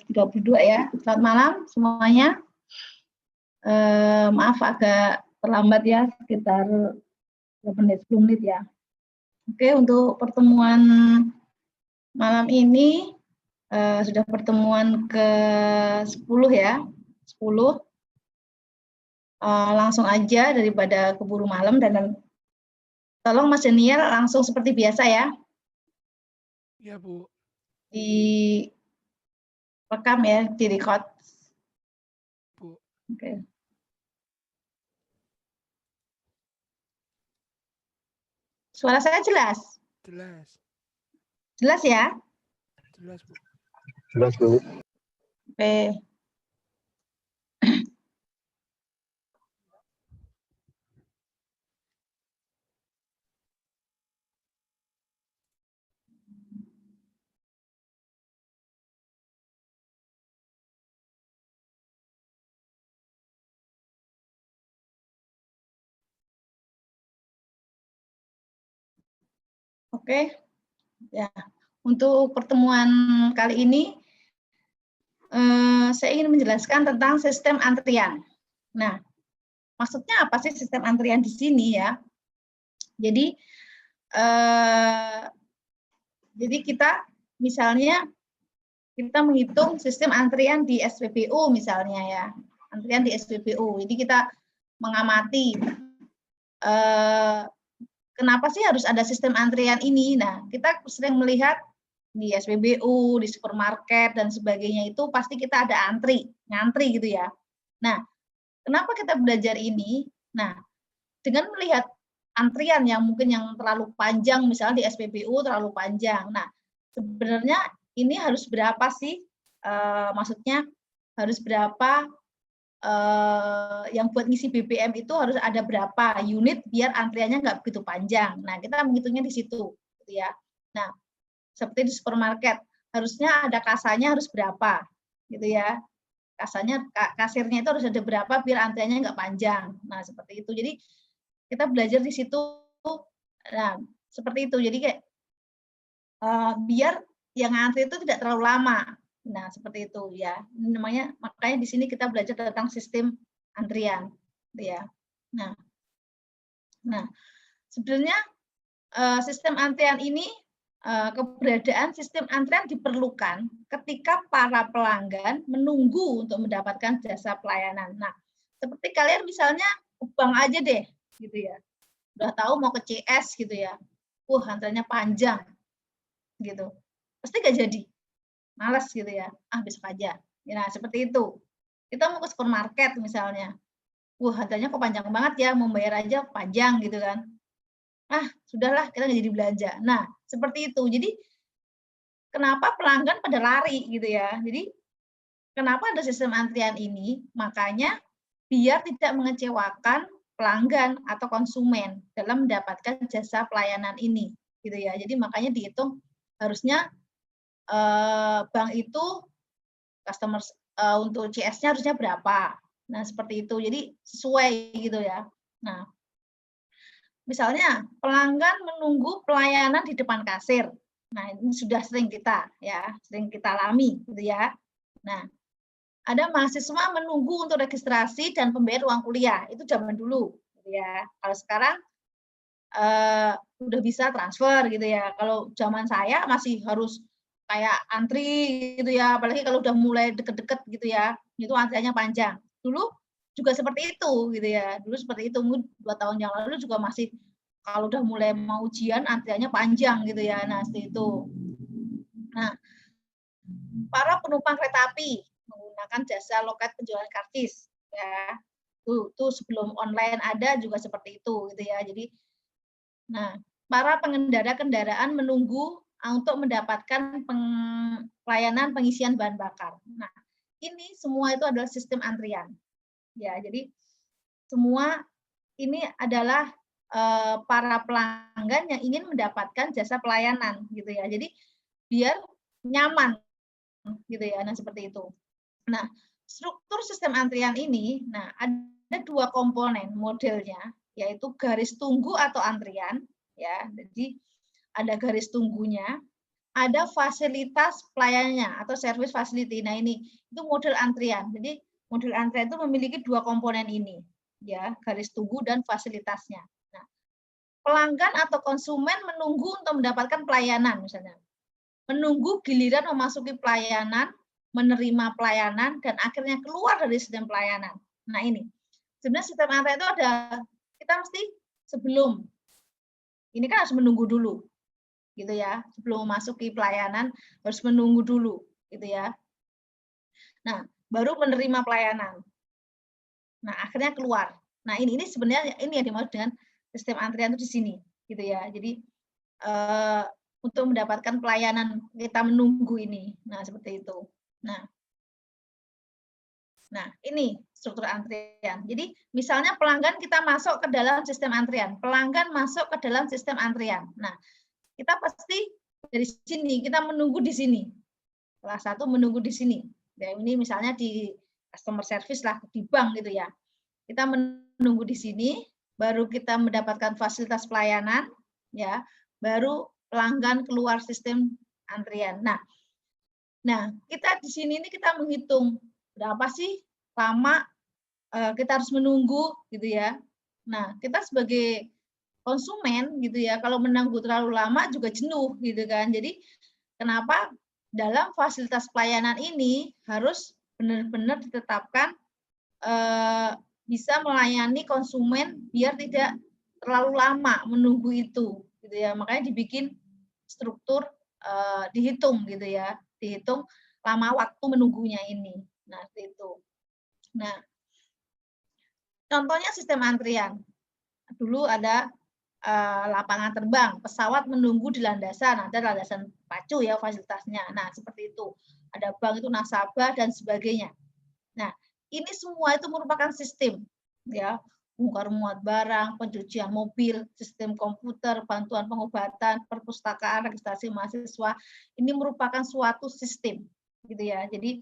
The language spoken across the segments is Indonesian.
32 ya. Selamat malam semuanya. Maaf agak terlambat ya, sekitar 10 menit ya. Oke, untuk pertemuan malam ini sudah pertemuan ke-10 ya. 10. Langsung aja daripada keburu malam, dan tolong Mas Daniel langsung seperti biasa ya. Iya, Bu. Di rekam ya, di record. Bu. Oke. Suara saya jelas? Jelas. Jelas ya? Jelas, Bu. Jelas, Bu. Oke. Oke, ya. Untuk pertemuan kali ini, saya ingin menjelaskan tentang sistem antrian. Nah, maksudnya apa sih sistem antrian di sini ya? Jadi kita misalnya kita menghitung sistem antrian di SPBU misalnya ya, antrian di SPBU. Jadi kita mengamati kenapa sih harus ada sistem antrian ini. Nah, kita sering melihat di SPBU, di supermarket dan sebagainya itu pasti kita ada ngantri gitu ya. Nah, kenapa kita belajar ini? Nah, dengan melihat antrian yang mungkin yang terlalu panjang, misalnya di SPBU terlalu panjang. Nah, sebenarnya ini harus berapa sih? Maksudnya harus berapa yang buat ngisi BBM itu harus ada berapa unit biar antriannya nggak begitu panjang. Nah, kita menghitungnya di situ, gitu ya. Nah, seperti di supermarket, harusnya ada kasanya harus berapa, gitu ya. Kasirnya itu harus ada berapa biar antriannya nggak panjang. Nah, seperti itu. Jadi kita belajar di situ. Nah, seperti itu. Jadi kayak biar yang antri itu tidak terlalu lama. Nah, seperti itu ya. Namanya, makanya di sini kita belajar tentang sistem antrian, ya. Nah, sebenarnya sistem antrian ini, keberadaan sistem antrian diperlukan ketika para pelanggan menunggu untuk mendapatkan jasa pelayanan. Nah, seperti kalian misalnya ke bank aja deh, gitu ya. Udah tahu mau ke CS gitu ya. Antriannya panjang, gitu. Pasti nggak jadi. Males gitu ya, besok aja. Nah, seperti itu. Kita mau ke supermarket misalnya. Harganya kok panjang banget ya, mau bayar aja panjang gitu kan. Sudahlah, kita nggak jadi belanja. Nah, seperti itu. Jadi, kenapa pelanggan pada lari gitu ya. Jadi, kenapa ada sistem antrian ini? Makanya, biar tidak mengecewakan pelanggan atau konsumen dalam mendapatkan jasa pelayanan ini. Gitu ya. Jadi, makanya dihitung harusnya bank itu customer untuk CS-nya harusnya berapa. Nah, seperti itu. Jadi sesuai gitu ya. Nah, misalnya pelanggan menunggu pelayanan di depan kasir. Nah, ini sudah sering kita alami gitu ya. Nah, ada mahasiswa menunggu untuk registrasi dan pembayaran uang kuliah. Itu zaman dulu gitu ya. Kalau sekarang udah bisa transfer gitu ya. Kalau zaman saya masih harus kayak antri gitu ya, apalagi kalau udah mulai deket-deket gitu ya, itu antriannya panjang. Dulu juga seperti itu gitu ya, dulu seperti itu, 2 tahun yang lalu juga masih kalau udah mulai mau ujian antriannya panjang gitu ya, nah seperti itu. Nah, para penumpang kereta api menggunakan jasa loket penjualan karcis ya, tuh sebelum online ada juga seperti itu gitu ya. Jadi, nah, para pengendara kendaraan menunggu untuk mendapatkan pelayanan pengisian bahan bakar. Nah, ini semua itu adalah sistem antrian. Ya, jadi semua ini adalah para pelanggan yang ingin mendapatkan jasa pelayanan gitu ya. Jadi biar nyaman gitu ya. Nah, seperti itu. Nah, struktur sistem antrian ini, nah ada 2 komponen modelnya, yaitu garis tunggu atau antrian ya. Jadi ada garis tunggunya ada fasilitas pelayanannya atau service facility. Nah, ini itu model antrian. Jadi model antrian itu memiliki dua komponen ini, ya, garis tunggu dan fasilitasnya. Nah, pelanggan atau konsumen menunggu untuk mendapatkan pelayanan misalnya. Menunggu giliran memasuki pelayanan, menerima pelayanan, dan akhirnya keluar dari sistem pelayanan. Nah, ini. Sebenarnya sistem antrian itu ada, kita mesti sebelum, ini kan harus menunggu dulu, gitu ya, sebelum memasuki pelayanan harus menunggu dulu, gitu ya. Nah, baru menerima pelayanan. Nah, akhirnya keluar. Nah, ini sebenarnya ini yang dimaksud dengan sistem antrian itu di sini, gitu ya. Jadi untuk mendapatkan pelayanan kita menunggu ini. Nah, seperti itu. Nah, ini struktur antrian. Jadi, misalnya pelanggan kita masuk ke dalam sistem antrian. Pelanggan masuk ke dalam sistem antrian. Nah, kita pasti dari sini, kita menunggu di sini. Kelas 1 menunggu di sini. Ya, ini misalnya di customer service lah, di bank gitu ya. Kita menunggu di sini, baru kita mendapatkan fasilitas pelayanan, ya, baru pelanggan keluar sistem antrian. Nah, kita di sini ini kita menghitung berapa sih lama kita harus menunggu gitu ya. Nah, kita sebagai konsumen gitu ya, kalau menunggu terlalu lama juga jenuh gitu kan. Jadi kenapa dalam fasilitas pelayanan ini harus benar-benar ditetapkan bisa melayani konsumen biar tidak terlalu lama menunggu itu gitu ya. Makanya dibikin struktur dihitung gitu ya. Dihitung lama waktu menunggunya ini. Nah, itu. Nah, contohnya sistem antrian. Dulu ada lapangan terbang, pesawat menunggu di landasan, ada landasan pacu ya fasilitasnya. Nah, seperti itu. Ada bank itu nasabah dan sebagainya. Nah, ini semua itu merupakan sistem ya, bongkar muat barang, pencucian mobil, sistem komputer, bantuan pengobatan, perpustakaan, registrasi mahasiswa. Ini merupakan suatu sistem gitu ya. Jadi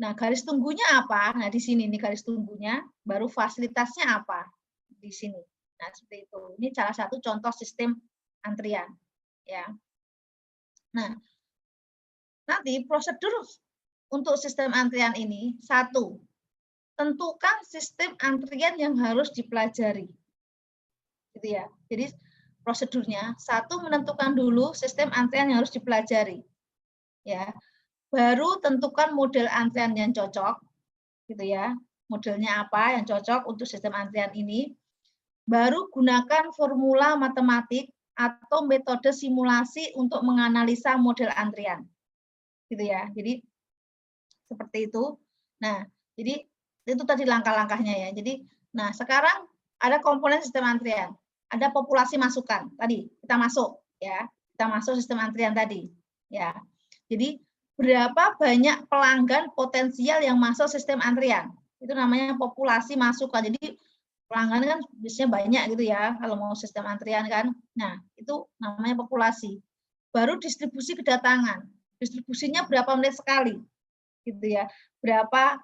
nah, garis tunggunya apa? Nah, di sini nih garis tunggunya, baru fasilitasnya apa? Di sini. Nah, seperti itu. Ini salah satu contoh sistem antrian ya. Nah, nanti prosedur untuk sistem antrian ini satu, tentukan sistem antrian yang harus dipelajari. Gitu ya. Jadi prosedurnya satu, menentukan dulu sistem antrian yang harus dipelajari. Ya. Baru tentukan model antrian yang cocok gitu ya. Modelnya apa yang cocok untuk sistem antrian ini. Baru gunakan formula matematik atau metode simulasi untuk menganalisa model antrian. Gitu ya. Jadi seperti itu. Nah, jadi itu tadi langkah-langkahnya ya. Jadi, nah sekarang ada komponen sistem antrian, ada populasi masukan. Tadi kita masuk ya, kita masuk sistem antrian tadi ya. Jadi berapa banyak pelanggan potensial yang masuk sistem antrian? Itu namanya populasi masukan. Jadi pelanggan kan biasanya banyak gitu ya kalau mau sistem antrian kan. Nah, itu namanya populasi. Baru distribusi kedatangan. Distribusinya berapa menit sekali? Gitu ya. Berapa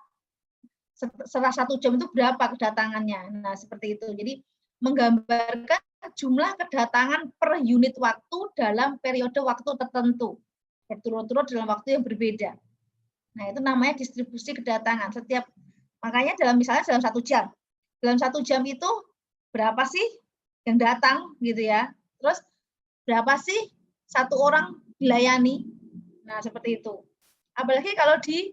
setelah 1 jam itu berapa kedatangannya. Nah, seperti itu. Jadi menggambarkan jumlah kedatangan per unit waktu dalam periode waktu tertentu. Berturut-turut dalam waktu yang berbeda. Nah, itu namanya distribusi kedatangan. Makanya misalnya dalam 1 jam. Dalam 1 jam itu berapa sih yang datang gitu ya. Terus berapa sih satu orang dilayani. Nah, seperti itu. Apalagi kalau di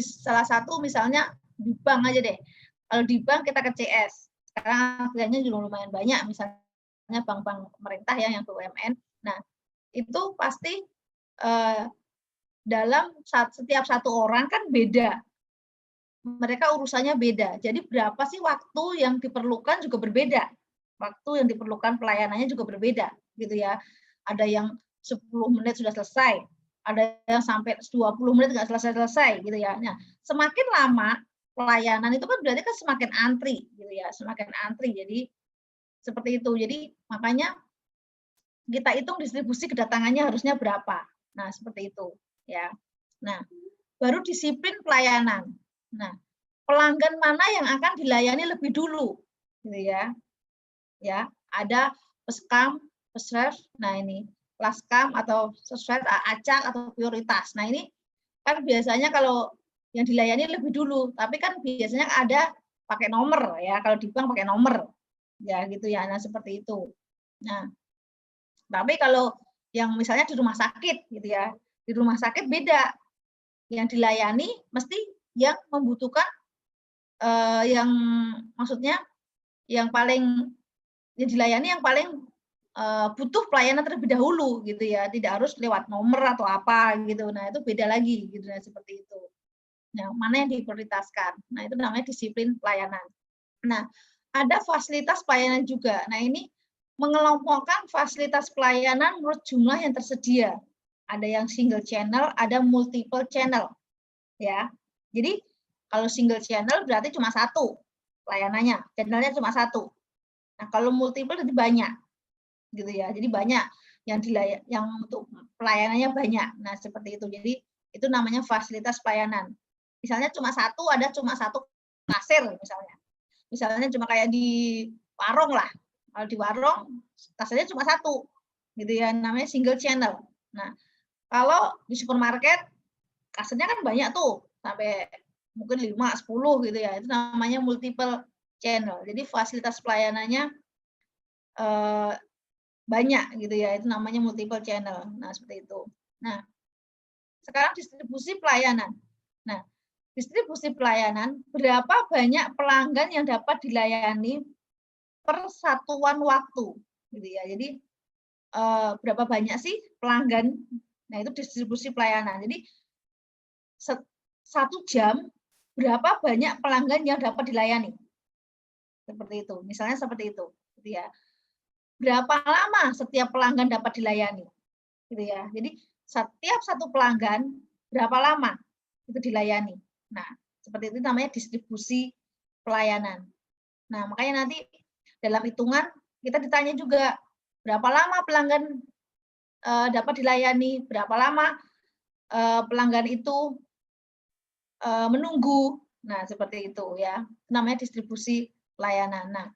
salah satu misalnya di bank aja deh. Kalau di bank kita ke CS. Sekarang antriannya juga lumayan banyak, misalnya bank-bank pemerintah ya yang BUMN. Nah, itu pasti dalam setiap satu orang kan beda. Mereka urusannya beda. Jadi berapa sih waktu yang diperlukan juga berbeda. Waktu yang diperlukan pelayanannya juga berbeda, gitu ya. Ada yang 10 menit sudah selesai, ada yang sampai 20 menit nggak selesai-selesai gitu ya. Nah, semakin lama pelayanan itu kan berarti kan semakin antri gitu ya, semakin antri. Jadi seperti itu. Jadi makanya kita hitung distribusi kedatangannya harusnya berapa. Nah, seperti itu ya. Nah, baru disiplin pelayanan. Nah, pelanggan mana yang akan dilayani lebih dulu gitu ya. Ya, ada peskam, pesref. Nah, ini Laskam atau sesuai acak atau prioritas. Nah ini kan biasanya kalau yang dilayani lebih dulu, tapi kan biasanya ada pakai nomor ya, kalau di bank pakai nomor ya gitu ya. Nah seperti itu. Nah tapi kalau yang misalnya di rumah sakit gitu ya, di rumah sakit beda, yang dilayani mesti yang membutuhkan yang maksudnya yang paling yang dilayani yang paling butuh pelayanan terlebih dahulu gitu ya, tidak harus lewat nomor atau apa gitu. Nah itu beda lagi gitu ya, seperti itu. Nah mana yang diprioritaskan? Nah itu namanya disiplin pelayanan. Nah ada fasilitas pelayanan juga. Nah ini mengelompokkan fasilitas pelayanan menurut jumlah yang tersedia. Ada yang single channel, ada multiple channel ya. Jadi kalau single channel berarti cuma satu pelayanannya, channelnya cuma satu. Nah kalau multiple jadi banyak gitu ya. Jadi banyak yang untuk pelayanannya banyak. Nah, seperti itu. Jadi itu namanya fasilitas pelayanan. Misalnya cuma satu kasir misalnya. Misalnya cuma kayak di warung lah. Kalau di warung kasirnya cuma satu. Gitu ya, namanya single channel. Nah, kalau di supermarket kasirnya kan banyak tuh, sampai mungkin 5, 10 gitu ya. Itu namanya multiple channel. Jadi fasilitas pelayanannya banyak gitu ya, itu namanya multiple channel. Nah, seperti itu. Nah, sekarang distribusi pelayanan. Nah, distribusi pelayanan, berapa banyak pelanggan yang dapat dilayani per satuan waktu gitu ya. Jadi berapa banyak sih pelanggan? Nah, itu distribusi pelayanan. Jadi 1 jam berapa banyak pelanggan yang dapat dilayani? Seperti itu. Misalnya seperti itu, gitu ya. Berapa lama setiap pelanggan dapat dilayani, gitu ya. Jadi setiap satu pelanggan berapa lama itu dilayani. Nah, seperti itu namanya distribusi pelayanan. Nah, makanya nanti dalam hitungan kita ditanya juga berapa lama pelanggan dapat dilayani, berapa lama pelanggan itu menunggu. Nah, seperti itu ya. Namanya distribusi pelayanan. Nah,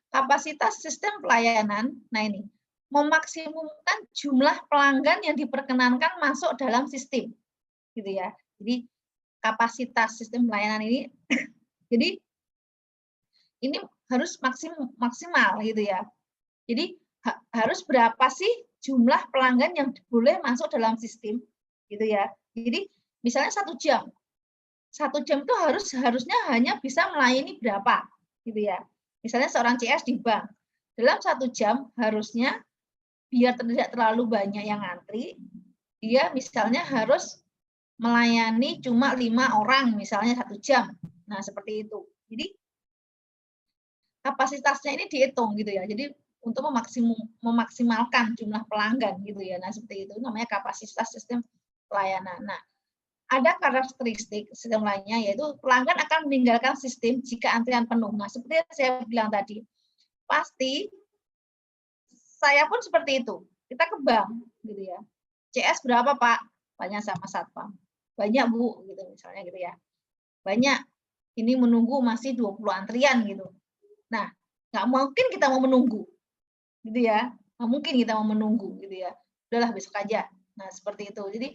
kapasitas sistem pelayanan, nah ini, memaksimumkan jumlah pelanggan yang diperkenankan masuk dalam sistem. Gitu ya. Jadi kapasitas sistem pelayanan ini jadi ini harus maksimal gitu ya. Jadi harus berapa sih jumlah pelanggan yang boleh masuk dalam sistem gitu ya. Jadi misalnya 1 jam. 1 jam itu harusnya hanya bisa melayani berapa gitu ya. Misalnya seorang CS di bank, dalam 1 jam harusnya biar tidak terlalu banyak yang ngantri, dia misalnya harus melayani cuma 5 orang misalnya 1 jam. Nah, seperti itu. Jadi kapasitasnya ini dihitung gitu ya. Jadi untuk memaksimalkan jumlah pelanggan gitu ya. Nah, seperti itu namanya kapasitas sistem pelayanan. Nah, ada karakteristik sistem lainnya yaitu pelanggan akan meninggalkan sistem jika antrian penuh. Nah, seperti yang saya bilang tadi, pasti saya pun seperti itu. Kita ke bank gitu ya. CS berapa, Pak? Tanya sama satpam. Banyak, Bu, gitu misalnya gitu ya. Banyak. Ini menunggu masih 20 antrian gitu. Nah, nggak mungkin kita mau menunggu. Gitu ya. Nggak mungkin kita mau menunggu gitu ya. Udahlah besok aja. Nah, seperti itu. Jadi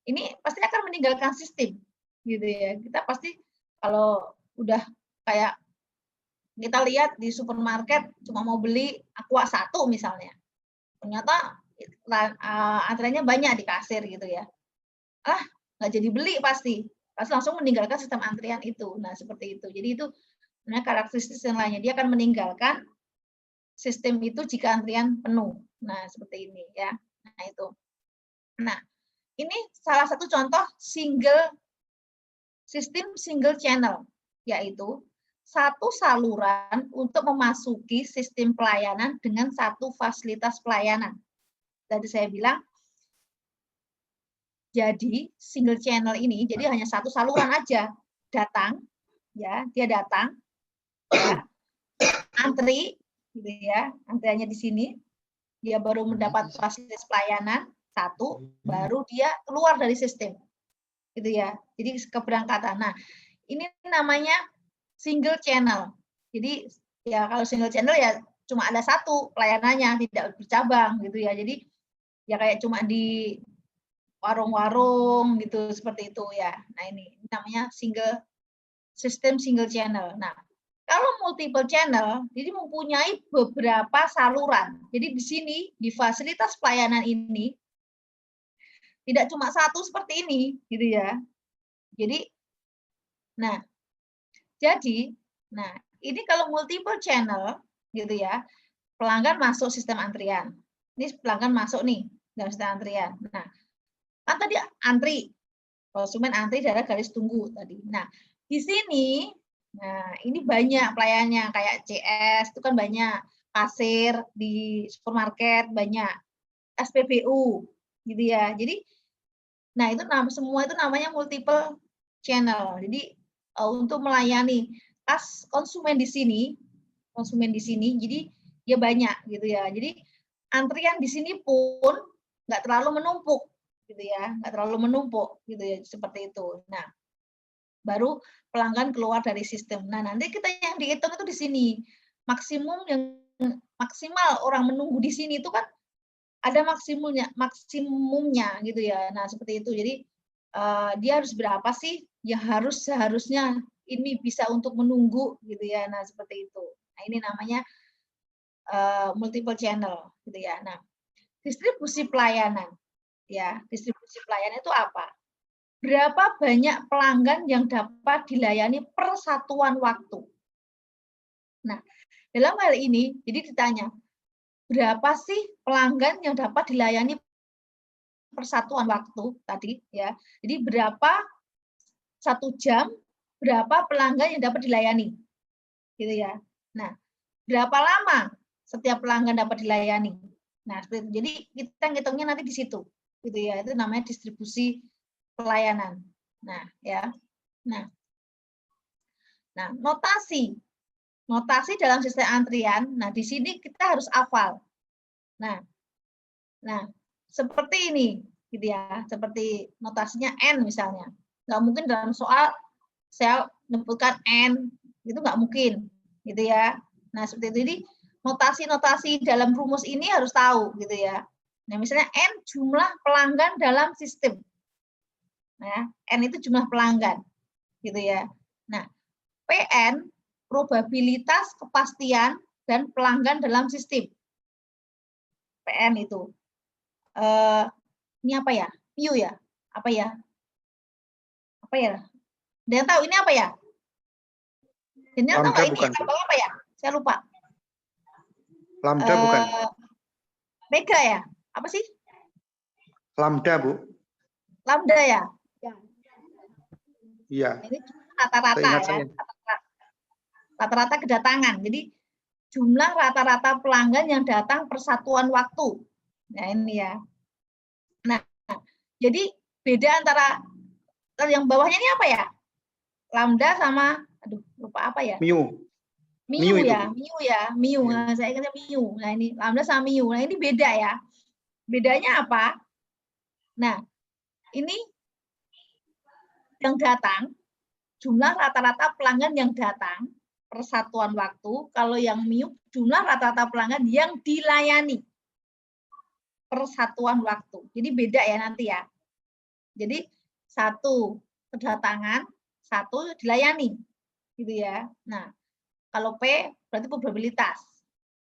ini pasti akan meninggalkan sistem gitu ya. Kita pasti kalau udah kayak kita lihat di supermarket cuma mau beli Aqua 1 misalnya. Ternyata antriannya banyak di kasir gitu ya. Nggak jadi beli pasti. Pasti langsung meninggalkan sistem antrian itu. Nah, seperti itu. Jadi itu sebenarnya karakteristik yang lainnya. Dia akan meninggalkan sistem itu jika antrian penuh. Nah, seperti ini ya. Nah, itu. Nah, ini salah satu contoh sistem single channel, yaitu satu saluran untuk memasuki sistem pelayanan dengan satu fasilitas pelayanan. Tadi saya bilang, jadi single channel ini jadi hanya satu saluran aja. Datang, ya, dia datang, ya, antri, gitu ya, antriannya di sini, dia baru mendapat fasilitas pelayanan satu, baru dia keluar dari sistem, gitu ya. Jadi keberangkatan. Nah, ini namanya single channel. Jadi ya kalau single channel ya cuma ada satu pelayanannya, tidak bercabang gitu ya. Jadi ya kayak cuma di warung-warung gitu seperti itu ya. Nah ini namanya sistem single channel. Nah kalau multiple channel, jadi mempunyai beberapa saluran. Jadi di sini di fasilitas pelayanan ini tidak cuma satu seperti ini, gitu ya. Jadi, nah ini kalau multiple channel, gitu ya, pelanggan masuk sistem antrian. Ini pelanggan masuk nih dalam sistem antrian. Nah, kan tadi antri, konsumen antri dari garis tunggu tadi. Nah, di sini, nah ini banyak pelayannya kayak CS itu kan banyak, kasir di supermarket banyak, SPBU, gitu ya. Jadi, nah itu semua itu namanya multiple channel. Jadi untuk melayani konsumen di sini, jadi dia banyak gitu ya. Jadi antrian di sini pun nggak terlalu menumpuk gitu ya, nggak terlalu menumpuk gitu ya, seperti itu. Nah, baru pelanggan keluar dari sistem. Nah, nanti kita yang dihitung itu di sini. Maksimal orang menunggu di sini itu kan ada maksimumnya gitu ya. Nah, seperti itu. Jadi dia harus berapa sih yang seharusnya ini bisa untuk menunggu gitu ya. Nah, seperti itu. Nah, ini namanya multiple channel gitu ya. Nah, distribusi pelayanan ya. Distribusi pelayanan itu apa? Berapa banyak pelanggan yang dapat dilayani per satuan waktu. Nah, dalam hal ini jadi ditanya, berapa sih pelanggan yang dapat dilayani persatuan waktu tadi ya. Jadi berapa 1 jam, berapa pelanggan yang dapat dilayani. Gitu ya. Nah, berapa lama setiap pelanggan dapat dilayani. Nah, seperti itu. Jadi kita ngitungnya nanti di situ. Gitu ya. Itu namanya distribusi pelayanan. Nah, ya. Nah, notasi dalam sistem antrian. Nah, di sini kita harus hafal. Nah, seperti ini, gitu ya. Seperti notasinya N misalnya. Nggak mungkin dalam soal saya menyebutkan N, itu nggak mungkin, gitu ya. Nah, seperti itu. Jadi notasi-notasi dalam rumus ini harus tahu, gitu ya. Nah, misalnya N jumlah pelanggan dalam sistem. Nah, N itu jumlah pelanggan, gitu ya. Nah, PN probabilitas kepastian dan pelanggan dalam sistem. PN itu. Ini apa ya? Mu ya? Apa ya? Apa ya? Ada yang tahu ini apa ya? Ini tahu nggak ini apa ya? Saya lupa. Lambda bukan? Mega ya? Apa sih? Lambda, Bu. Lambda ya? Iya. Ini rata-rata ya. Rata-rata kedatangan. Jadi jumlah rata-rata pelanggan yang datang persatuan waktu. Nah, ini ya. Nah, jadi beda antara yang bawahnya ini apa ya? Lambda sama, aduh lupa apa ya? Mu. Mu ya, Mu. Nah, saya ingatnya Mu. Nah, ini lambda sama Mu. Nah, ini beda ya. Bedanya apa? Nah, ini yang datang, jumlah rata-rata pelanggan yang datang persatuan waktu. Kalau yang Mu, jumlah rata-rata pelanggan yang dilayani persatuan waktu. Jadi beda ya nanti ya. Jadi 1 kedatangan, 1 dilayani, gitu ya. Nah, kalau P berarti probabilitas.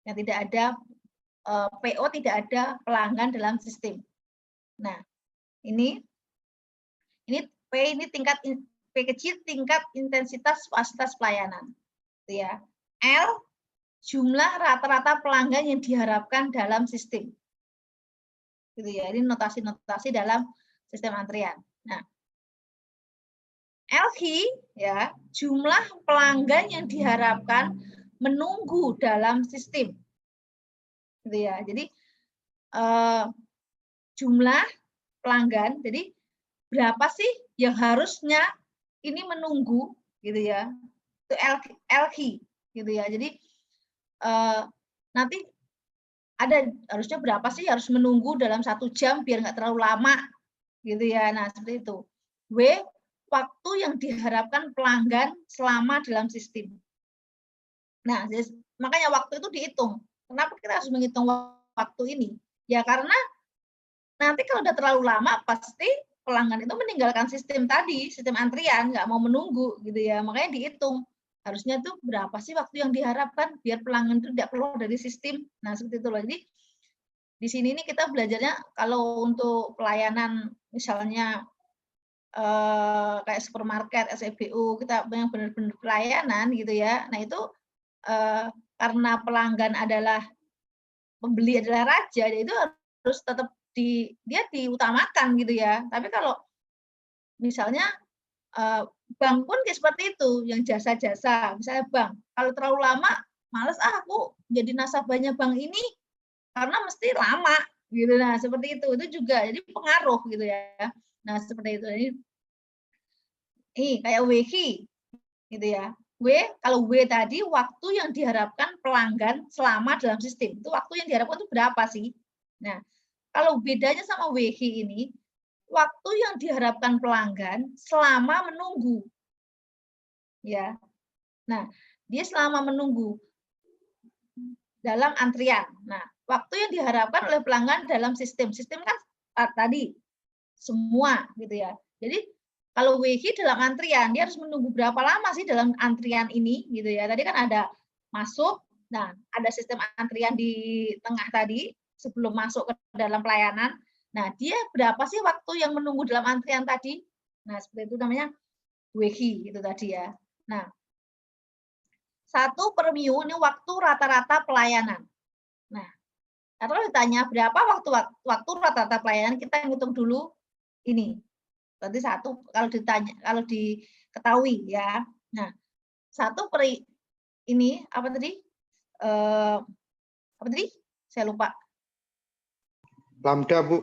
Yang tidak ada PO, tidak ada pelanggan dalam sistem. Nah, ini P ini tingkat P kecil tingkat intensitas fasilitas pelayanan, gitu ya. L jumlah rata-rata pelanggan yang diharapkan dalam sistem. Gitu ya. Ini notasi-notasi dalam sistem antrian. Nah, LH ya, jumlah pelanggan yang diharapkan menunggu dalam sistem. Gitu ya. Jadi jumlah pelanggan, jadi berapa sih yang harusnya ini menunggu gitu ya. Itu LH gitu ya. Jadi nanti harusnya berapa sih harus menunggu dalam 1 jam biar nggak terlalu lama gitu ya. Nah, seperti itu. W waktu yang diharapkan pelanggan selama dalam sistem. Nah, makanya waktu itu dihitung. Kenapa kita harus menghitung waktu ini? Ya karena nanti kalau udah terlalu lama pasti pelanggan itu meninggalkan sistem tadi, sistem antrian, nggak mau menunggu gitu ya. Makanya dihitung. Harusnya tuh berapa sih waktu yang diharapkan biar pelanggan itu tidak keluar dari sistem. Nah, seperti itu loh. Jadi di sini nih kita belajarnya kalau untuk pelayanan misalnya kayak supermarket, SPBU, kita yang benar-benar pelayanan gitu ya. Nah, itu karena pelanggan adalah pembeli adalah raja, itu harus tetap dia diutamakan gitu ya. Tapi kalau misalnya bank pun kayak seperti itu, yang jasa-jasa, misalnya bank, kalau terlalu lama, males aku jadi nasabahnya bank ini karena mesti lama gitu. Nah, seperti itu juga jadi pengaruh gitu ya. Nah, seperti itu. Ini kayak WHI gitu ya. Kalau W tadi waktu yang diharapkan pelanggan selama dalam sistem. Itu waktu yang diharapkan itu berapa sih? Nah, kalau bedanya sama WHI ini, waktu yang diharapkan pelanggan selama menunggu. Ya. Nah, dia selama menunggu dalam antrian. Nah, waktu yang diharapkan oleh pelanggan dalam sistem. Sistem kan tadi semua gitu ya. Jadi kalau WHI dalam antrian, dia harus menunggu berapa lama sih dalam antrian ini gitu ya. Tadi kan ada masuk, nah ada sistem antrian di tengah tadi sebelum masuk ke dalam pelayanan. Nah, dia berapa sih waktu yang menunggu dalam antrian tadi? Nah, seperti itu namanya WHI itu tadi ya. Nah, 1 per mio ini waktu rata-rata pelayanan. Nah, kalau ditanya berapa waktu rata-rata pelayanan, kita hitung dulu ini. Berarti 1 kalau diketahui ya. Nah, 1 per ini apa tadi? Apa tadi? Saya lupa. Lambda, Bu.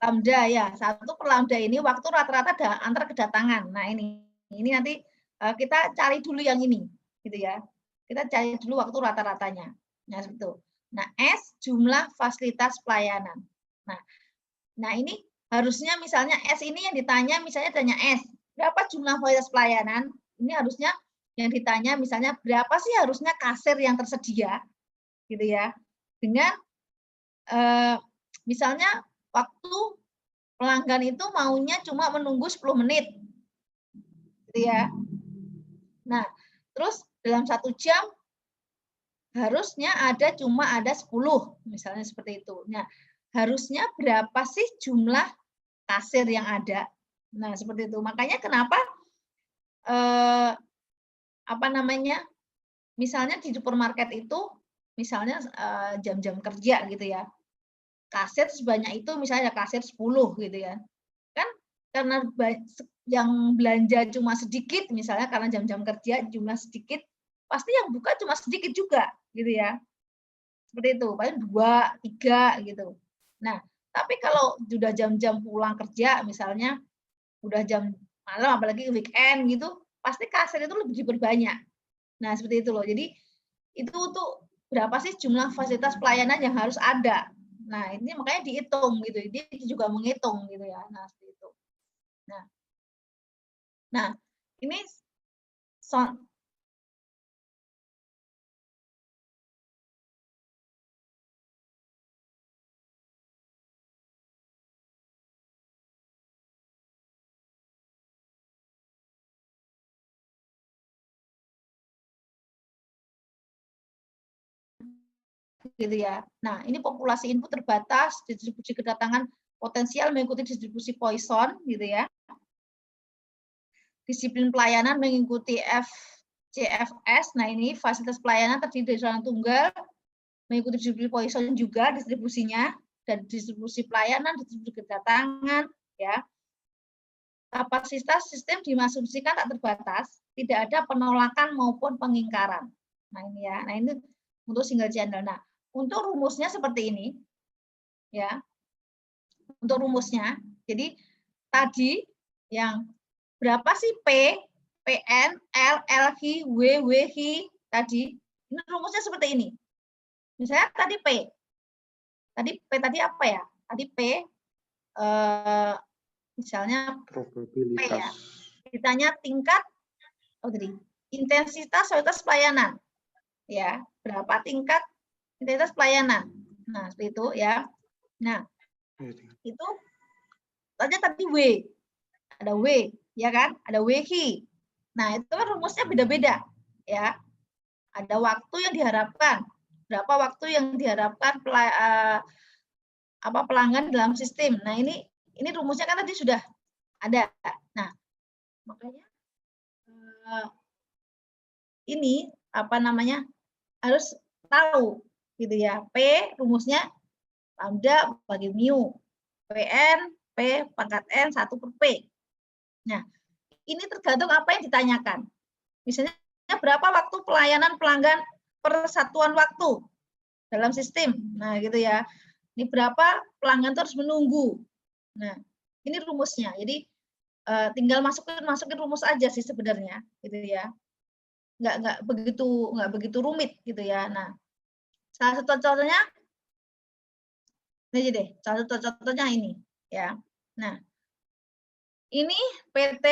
Lambda ya. 1 per lambda ini waktu rata-rata antar kedatangan. Nah, ini nanti kita cari dulu yang ini gitu ya. Kita cari dulu waktu rata-ratanya. Nah, seperti itu. Nah, S jumlah fasilitas pelayanan. Nah, ini harusnya misalnya S ini yang ditanya, misalnya tanya S, berapa jumlah fasilitas pelayanan? Ini harusnya yang ditanya misalnya berapa sih harusnya kasir yang tersedia, gitu ya. Dengan misalnya waktu pelanggan itu maunya cuma menunggu 10 menit, gitu ya. Nah, terus dalam 1 jam harusnya ada 10, misalnya seperti itu. Nah, harusnya berapa sih jumlah kasir yang ada? Nah, seperti itu. Makanya kenapa misalnya di supermarket itu misalnya jam-jam kerja gitu ya. Kasir sebanyak itu misalnya ada kasir 10 gitu ya. Kan karena yang belanja cuma sedikit misalnya karena jam-jam kerja jumlah sedikit, pasti yang buka cuma sedikit juga gitu ya. Seperti itu, paling 2, 3 gitu. Nah, tapi kalau sudah jam-jam pulang kerja misalnya udah jam malam apalagi weekend gitu, pasti kasir itu lebih diperbanyak. Nah, seperti itu loh. Jadi itu tuh berapa sih jumlah fasilitas pelayanan yang harus ada. Nah, ini makanya dihitung gitu. Dia juga menghitung gitu ya. Nah, seperti itu. Nah, ini gitu ya. Nah, ini populasi input terbatas, distribusi kedatangan potensial mengikuti distribusi Poisson gitu ya. Disiplin pelayanan mengikuti FCFS. Nah, ini fasilitas pelayanan terdiri dari jalan tunggal, mengikuti distribusi Poisson juga distribusinya, dan distribusi pelayanan, distribusi kedatangan, ya. Kapasitas sistem diasumsikan tak terbatas, tidak ada penolakan maupun pengingkaran. Nah, ini ya. Nah, ini untuk single channel. Nah, untuk rumusnya seperti ini, ya. Untuk rumusnya, jadi tadi yang berapa sih P, PN, L, LH, W, WH tadi? Ini rumusnya seperti ini. Misalnya tadi P. Tadi P tadi apa ya? Tadi P misalnya P ya. Ditanya tingkat tadi intensitas fasilitas pelayanan. Ya, berapa tingkat intensitas pelayanan. Nah, seperti itu ya. Nah, itu saja tadi W. Ada W, ya kan? Ada WHI. Nah, itu kan rumusnya beda-beda, ya. Ada waktu yang diharapkan. Berapa waktu yang diharapkan pelanggan dalam sistem. Nah, ini rumusnya kan tadi sudah ada. Nah, makanya ini harus tahu gitu ya. P rumusnya lambda bagi mu. Pn P pangkat N 1 per P. Nah, ini tergantung apa yang ditanyakan. Misalnya berapa waktu pelayanan pelanggan per satuan waktu dalam sistem. Nah, gitu ya. Ini berapa pelanggan terus menunggu. Nah, ini rumusnya. Jadi tinggal masukin rumus aja sih sebenarnya, gitu ya. Nggak begitu rumit gitu ya. Nah, salah satu contohnya ini deh. Salah satu contohnya ini ya. Nah, ini PT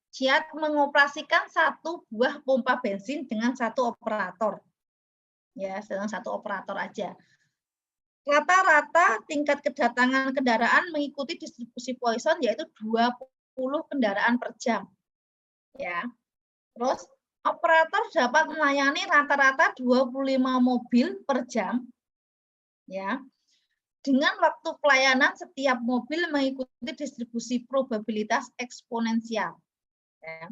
Ciat mengoperasikan satu buah pompa bensin dengan satu operator. Ya, dengan satu operator aja. Rata-rata tingkat kedatangan kendaraan mengikuti distribusi Poisson yaitu 20 kendaraan per jam. Ya. Terus operator dapat melayani rata-rata 25 mobil per jam. Ya. Dengan waktu pelayanan setiap mobil mengikuti distribusi probabilitas eksponensial. Ya.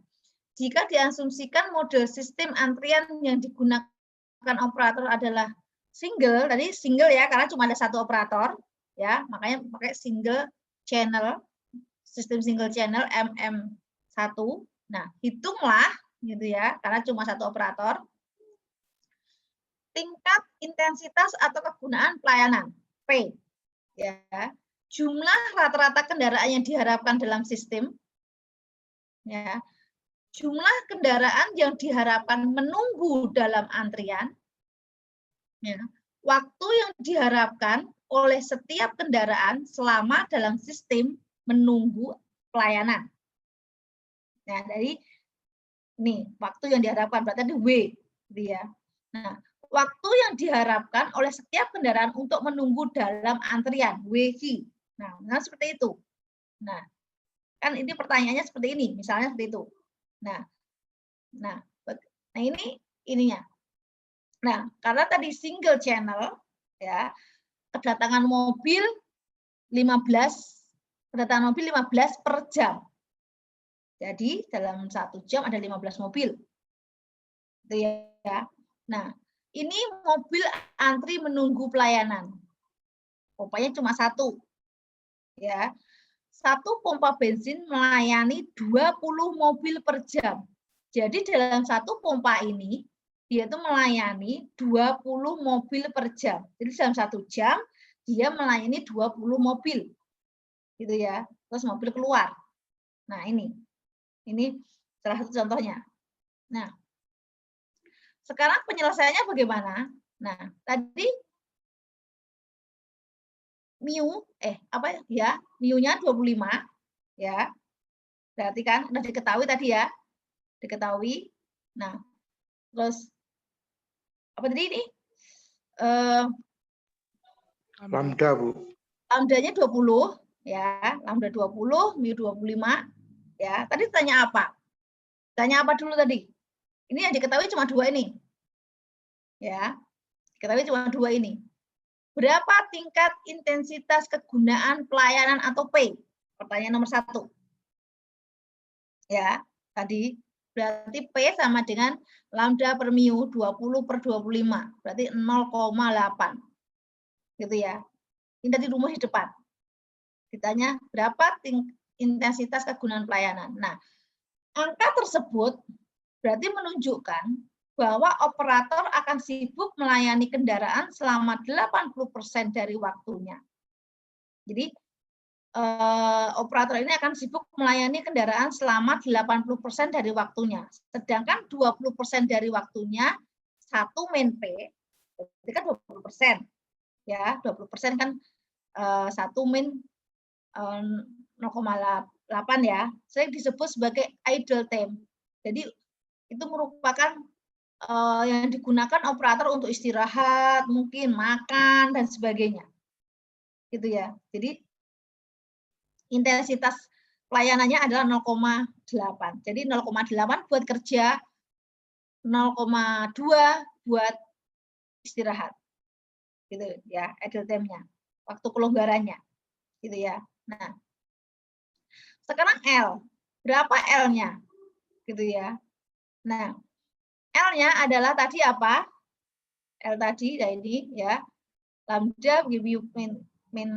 Jika diasumsikan model sistem antrian yang digunakan operator adalah single, tadi single ya karena cuma ada satu operator, ya makanya pakai single channel, sistem single channel MM1. Nah, hitunglah gitu ya karena cuma satu operator. Tingkat intensitas atau kegunaan pelayanan P, ya jumlah rata-rata kendaraan yang diharapkan dalam sistem, ya. Jumlah kendaraan yang diharapkan menunggu dalam antrian, ya, waktu yang diharapkan oleh setiap kendaraan selama dalam sistem menunggu pelayanan. Nah, dari ini waktu yang diharapkan berarti ada W, gitu ya. Nah, waktu yang diharapkan oleh setiap kendaraan untuk menunggu dalam antrian WH. Nah, seperti itu. Nah, kan ini pertanyaannya seperti ini, misalnya seperti itu. Nah, ini ininya. Nah, karena tadi single channel, ya, kedatangan mobil 15 per jam. Jadi dalam 1 jam ada 15 mobil. Itu ya. Nah, ini mobil antri menunggu pelayanan. Pompanya cuma satu. Ya. Satu pompa bensin melayani 20 mobil per jam. Jadi dalam satu pompa ini dia itu melayani 20 mobil per jam. Jadi dalam 1 jam dia melayani 20 mobil. Gitu ya. Terus mobil keluar. Nah, ini salah satu contohnya. Nah, sekarang penyelesaiannya bagaimana? Nah, tadi mu-nya 25 ya. Berarti kan udah diketahui tadi ya. Diketahui. Nah, terus apa tadi ini? Lambda, Bu. Lambdanya 20 ya, lambda 20, mu 25 ya. Tadi tanya apa? Tanya apa dulu tadi? Ini yang diketahui cuma 2 ini. Ya. Diketahui cuma 2 ini. Berapa tingkat intensitas kegunaan pelayanan atau P? Pertanyaan nomor 1. Ya, tadi berarti P sama dengan lambda per mu 20 per 25. Berarti 0,8. Gitu ya. Ini tadi rumus di depan. Ditanya berapa intensitas kegunaan pelayanan. Nah, angka tersebut berarti menunjukkan bahwa operator akan sibuk melayani kendaraan selama 80% dari waktunya. Jadi, operator ini akan sibuk melayani kendaraan selama 80% dari waktunya. Sedangkan 20% dari waktunya, satu min P, itu kan 20%. Ya, 20% kan 1 min 0,8 ya. Sering disebut sebagai idle time. Jadi, itu merupakan yang digunakan operator untuk istirahat, mungkin makan dan sebagainya. Gitu ya. Jadi intensitas pelayanannya adalah 0,8. Jadi 0,8 buat kerja, 0,2 buat istirahat. Gitu ya, idle time-nya. Waktu kelonggarannya. Gitu ya. Nah, sekarang L. Berapa L-nya? Gitu ya. Nah, L-nya adalah tadi apa? L tadi, ya ini ya. Lambda min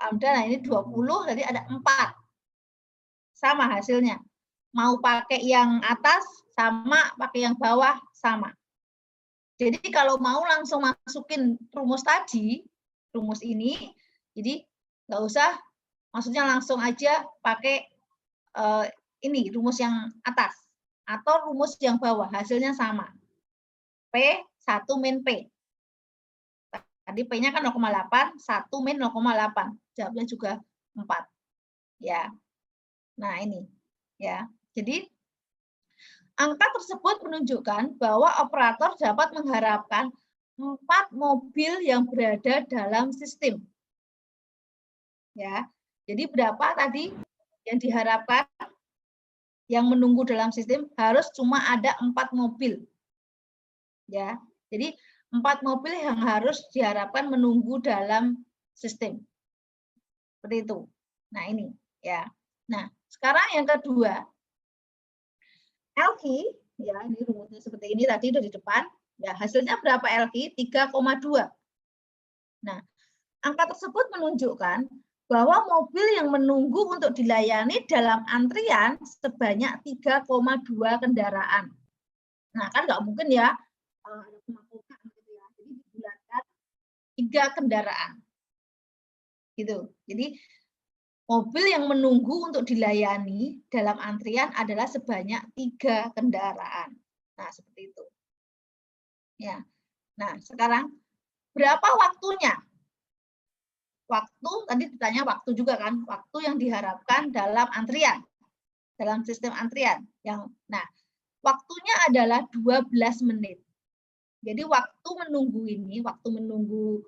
lambda, nah ini 20, jadi ada 4. Sama hasilnya. Mau pakai yang atas, sama. Pakai yang bawah, sama. Jadi kalau mau langsung masukin rumus tadi, rumus ini, jadi nggak usah, maksudnya langsung aja pakai ini, rumus yang atas. Atau rumus yang bawah, hasilnya sama. P1 min P. Tadi P-nya kan 0,8, 1 min 0,8. Jawabnya juga 4. Ya. Nah, ini. Ya. Jadi, angka tersebut menunjukkan bahwa operator dapat mengharapkan 4 mobil yang berada dalam sistem. Ya. Jadi, berapa tadi yang diharapkan yang menunggu dalam sistem? Harus cuma ada 4 mobil. Ya. Jadi, 4 mobil yang harus diharapkan menunggu dalam sistem. Seperti itu. Nah, ini ya. Nah, sekarang yang kedua. LQ, ya, ini rumusnya seperti ini tadi udah di depan. Ya, hasilnya berapa LQ? 3,2. Nah, angka tersebut menunjukkan bahwa mobil yang menunggu untuk dilayani dalam antrian sebanyak 3,2 kendaraan. Nah, kan nggak mungkin ya ada kemampuan gitu ya. Jadi dibulatkan 3 kendaraan. Gitu. Jadi mobil yang menunggu untuk dilayani dalam antrian adalah sebanyak 3 kendaraan. Nah, seperti itu. Ya. Nah, sekarang berapa waktunya? Waktu, tadi ditanya waktu juga kan, waktu yang diharapkan dalam antrian, dalam sistem antrian. Nah, waktunya adalah 12 menit. Jadi waktu menunggu ini, waktu menunggu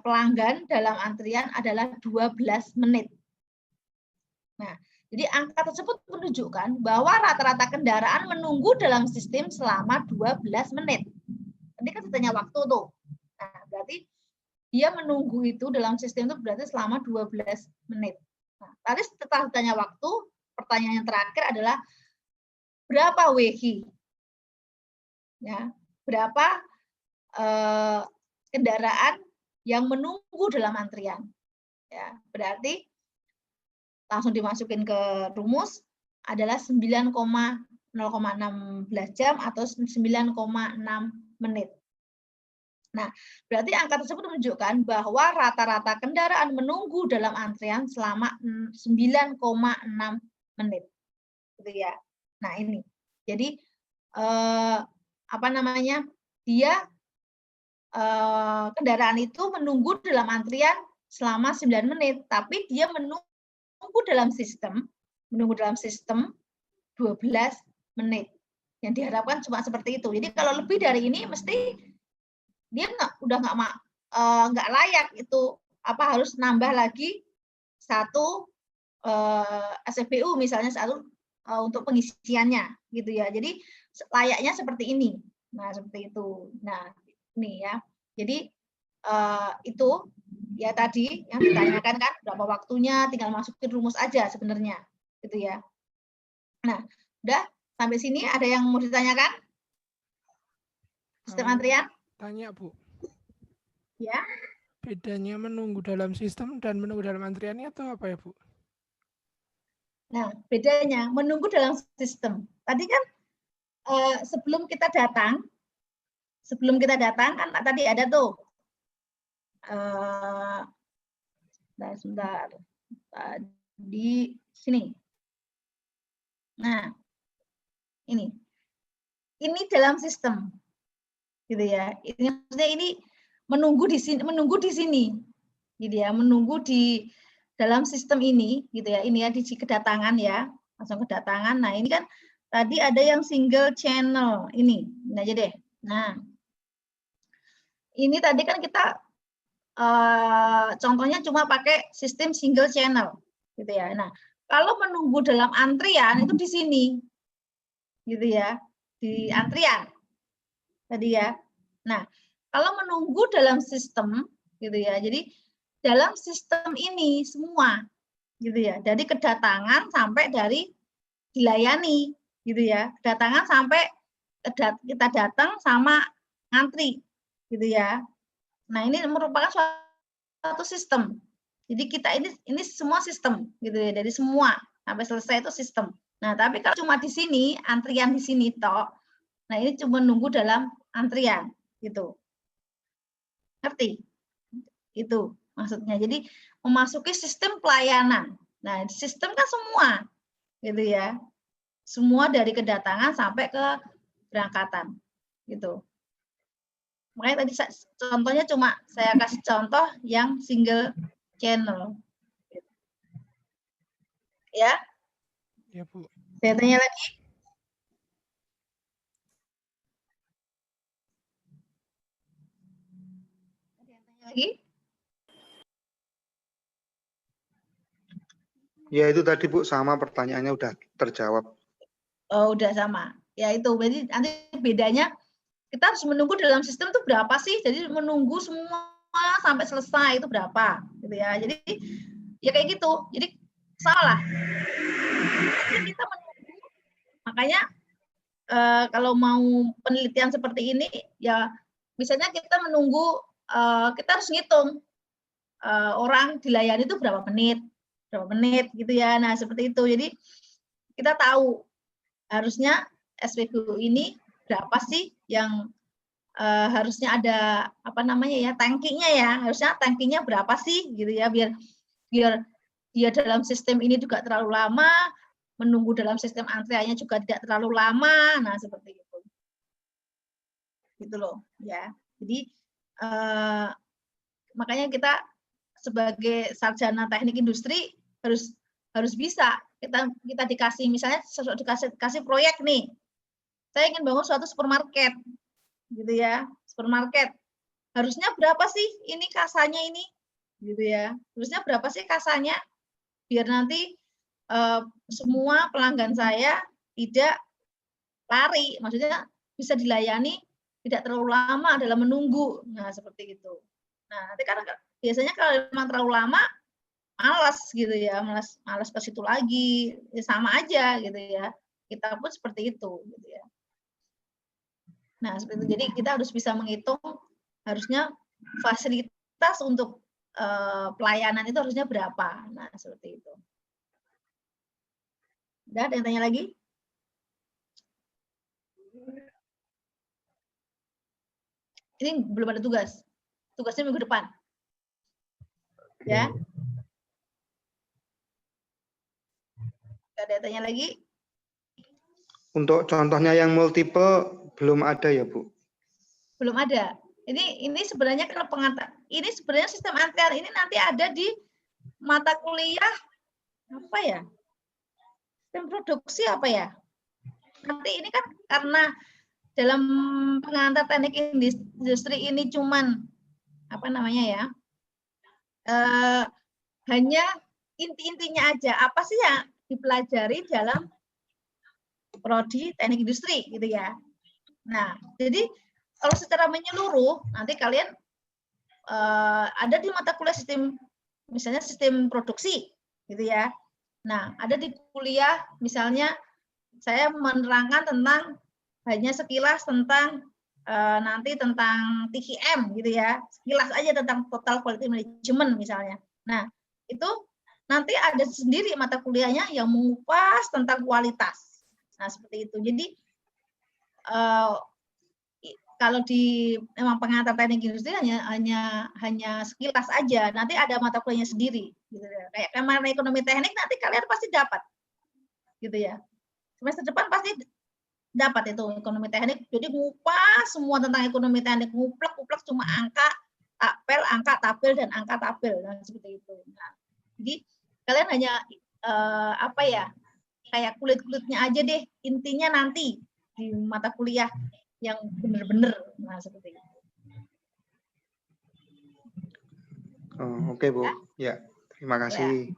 pelanggan dalam antrian adalah 12 menit. Nah, jadi angka tersebut menunjukkan bahwa rata-rata kendaraan menunggu dalam sistem selama 12 menit. Tadi kan ditanya waktu tuh. Nah, berarti dia menunggu itu dalam sistem itu berarti selama 12 menit. Nah, tadi setelah ditanya waktu, pertanyaan yang terakhir adalah berapa WH? Ya, berapa kendaraan yang menunggu dalam antrian? Ya, berarti langsung dimasukin ke rumus adalah 9,016 jam atau 9,6 menit. Nah, berarti angka tersebut menunjukkan bahwa rata-rata kendaraan menunggu dalam antrian selama 9,6 menit. Gitu ya. Nah, ini. Jadi apa namanya? Dia kendaraan itu menunggu dalam antrian selama 9 menit, tapi dia menunggu dalam sistem 12 menit. Yang diharapkan cuma seperti itu. Jadi kalau lebih dari ini mesti dia udah nggak layak itu, harus nambah lagi 1 SFBU misalnya 1 untuk pengisiannya gitu ya. Jadi layaknya seperti ini. Nah, seperti itu. Nah, ini ya. Jadi itu ya tadi yang ditanyakan kan berapa waktunya, tinggal masukin rumus aja sebenarnya gitu ya. Nah, udah sampai sini ada yang mau ditanyakan? Sistem antrian? Tanya, Bu. Ya. Bedanya menunggu dalam sistem dan menunggu dalam antriannya itu apa ya, Bu? Nah, bedanya menunggu dalam sistem. Tadi kan sebelum kita datang kan tadi ada tuh sebentar di sini. Nah, ini dalam sistem, gitu ya. Ini maksudnya ini menunggu di sini, gitu ya. Menunggu di dalam sistem ini, gitu ya. Ini ya di kedatangan ya, langsung kedatangan. Nah, ini kan Tadi ada yang single channel ini aja deh. Nah, ini tadi kan kita contohnya cuma pakai sistem single channel, gitu ya. Nah, kalau menunggu dalam antrian itu di sini, gitu ya, di antrian tadi ya. Nah, kalau menunggu dalam sistem, gitu ya. Jadi dalam sistem ini semua, gitu ya. Dari kedatangan sampai dari dilayani, gitu ya. Kedatangan sampai kita datang sama ngantri, gitu ya. Nah, ini merupakan suatu sistem. Jadi kita ini semua sistem, gitu ya. Dari semua sampai selesai itu sistem. Nah, tapi kalau cuma di sini antrian di sini tok, nah ini cuma nunggu dalam antrian, gitu. Ngerti? Itu maksudnya. Jadi memasuki sistem pelayanan. Nah, sistem kan semua, gitu ya. Semua dari kedatangan sampai ke berangkatan, gitu. Makanya tadi contohnya cuma saya kasih contoh yang single channel. Ya. Ya, Bu. Saya tanya lagi. Lagi? Ya itu tadi Bu, sama pertanyaannya udah terjawab. Oh, udah sama. Ya itu, berarti nanti bedanya kita harus menunggu dalam sistem itu berapa sih? Jadi menunggu semua sampai selesai itu berapa, gitu ya. Jadi ya kayak gitu. Jadi salah. Jadi kita menunggu, makanya kalau mau penelitian seperti ini, ya misalnya kita menunggu, kita harus ngitung orang dilayani itu berapa menit gitu ya. Nah seperti itu. Jadi kita tahu harusnya SPBU ini berapa sih yang harusnya ada apa namanya ya tankingnya ya, harusnya tankingnya berapa sih gitu ya, biar dia dalam sistem ini juga terlalu lama, menunggu dalam sistem antriannya juga tidak terlalu lama. Nah seperti itu, gitu loh ya. Jadi makanya kita sebagai sarjana teknik industri harus bisa, kita dikasih misalnya dikasih proyek nih, saya ingin bangun suatu supermarket, gitu ya, supermarket harusnya berapa sih ini kasanya ini, gitu ya, harusnya berapa sih kasanya biar nanti semua pelanggan saya tidak lari, maksudnya bisa dilayani tidak terlalu lama dalam menunggu. Nah seperti itu. Nah nanti karena biasanya kalau memang terlalu lama malas gitu ya, malas ke situ lagi, ya sama aja gitu ya, kita pun seperti itu gitu ya. Nah seperti itu. Jadi kita harus bisa menghitung harusnya fasilitas untuk pelayanan itu harusnya berapa. Nah seperti itu. Udah, ada yang tanya lagi? Ini belum ada tugas. Tugasnya minggu depan. Ya. Ada yang tanya lagi? Untuk contohnya yang multiple belum ada ya Bu? Belum ada. Ini sebenarnya kalau pengantar, ini sebenarnya sistem antrian ini nanti ada di mata kuliah apa ya? Sistem produksi apa ya? Nanti ini kan karena dalam pengantar teknik industri ini cuman apa namanya ya? Hanya inti-intinya aja. Apa sih yang dipelajari dalam prodi teknik industri gitu ya. Nah, jadi kalau secara menyeluruh nanti kalian ada di mata kuliah sistem, misalnya sistem produksi gitu ya. Nah, ada di kuliah misalnya saya menerangkan tentang hanya sekilas tentang nanti tentang TQM gitu ya, sekilas aja tentang total quality management misalnya. Nah, itu nanti ada sendiri mata kuliahnya yang mengupas tentang kualitas. Nah, seperti itu. Jadi kalau di memang pengantar teknik industri hanya sekilas aja, nanti ada mata kuliahnya sendiri gitu ya. Kayak kemarin ekonomi teknik nanti kalian pasti dapat gitu ya, semester depan pasti dapat itu ekonomi teknik, jadi ngupas semua tentang ekonomi teknik, nguplek cuma angka tabel dan angka tabel, dan seperti itu. Nah, jadi kalian hanya apa ya, kayak kulit-kulitnya aja deh, intinya nanti di mata kuliah yang benar-benar. Nah, seperti itu. Oh, oke, Bu. Ya, terima kasih.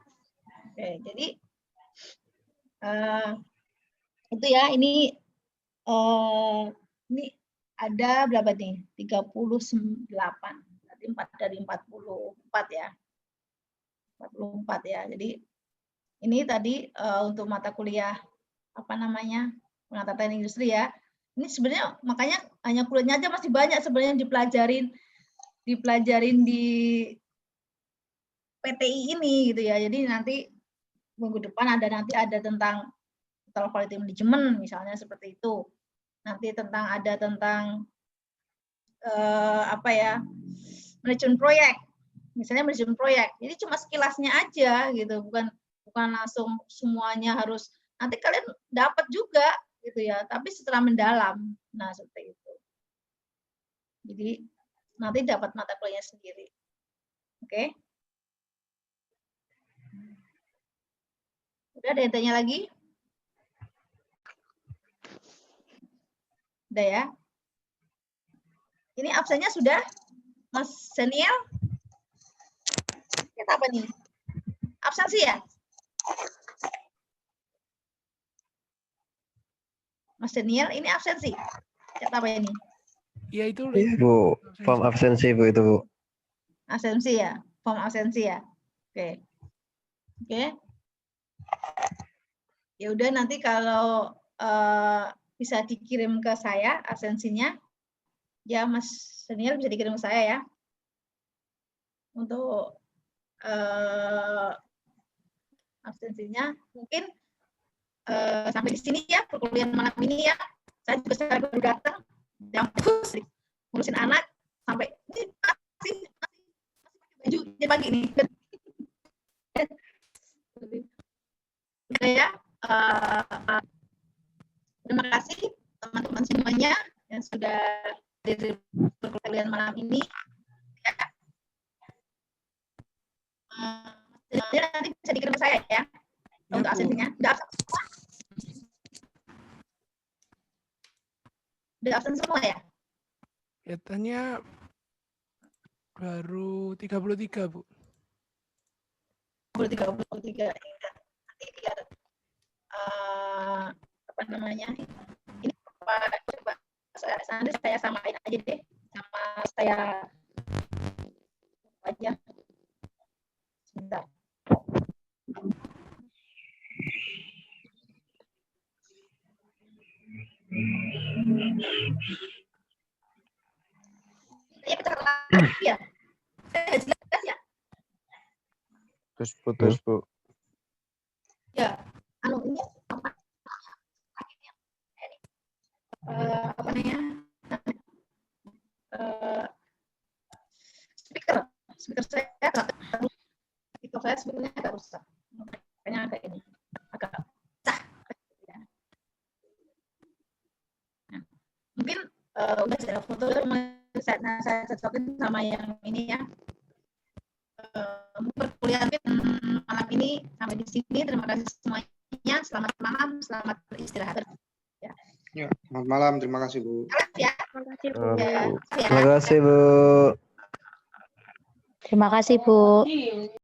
Oke, jadi itu ya, ini ada berapa nih? 38. Berarti 4 dari 44 ya. 44 ya. Jadi ini tadi untuk mata kuliah apa namanya? Penata teknik industri ya. Ini sebenarnya makanya hanya kulitnya aja masih banyak sebenarnya yang dipelajarin di PTI ini gitu ya. Jadi nanti minggu depan ada tentang total quality management misalnya seperti itu. Nanti ada tentang manajemen proyek. Misalnya manajemen proyek. Jadi cuma sekilasnya aja gitu, bukan langsung semuanya harus. Nanti kalian dapat juga gitu ya, tapi setelah mendalam. Nah, seperti itu. Jadi nanti dapat mata kuliahnya sendiri. Oke. Udah ada yang tanya lagi? Udah ya. Ini absennya sudah, Mas Daniel? Kita apa nih? Absensi ya? Mas Daniel, ini absensi? Kita apa ini? Ya itu Bu, form absensi Bu itu Bu. Absensi ya? Form absensi ya? Oke. Oke. Ya udah nanti kalau bisa dikirim ke saya absensinya. Ya, Mas Daniel bisa dikirim ke saya ya. Untuk absensinya mungkin sampai di sini ya perkuliahan malam ini ya. Saya juga baru datang yang ngurusin anak sampai ini masih baju dia pagi nih. Udah ya. Terima kasih teman-teman semuanya yang sudah hadir perkuliahan malam ini. Ya. Nanti bisa dikirim ke saya ya. Untuk absensinya. Udah absen semua ya? Katanya baru 33, Bu. 33. Nanti biar apa namanya? Ini coba nanti saya samain aja deh sama saya aja. Sebentar. Ya, saya jelas ya. Terus putus Bu. Ya, ini apa namanya? Speaker saya sebenarnya agak rusak. Makanya agak ini, agak pecah. Nah, mungkin udah saya foto saya cocokin sama yang ini ya. Perkuliahan malam ini sampai di sini. Terima kasih semuanya. Selamat malam, selamat beristirahat. Ya, selamat malam. Terima kasih, Bu. Ya. Terima kasih Bu. Terima kasih, Bu.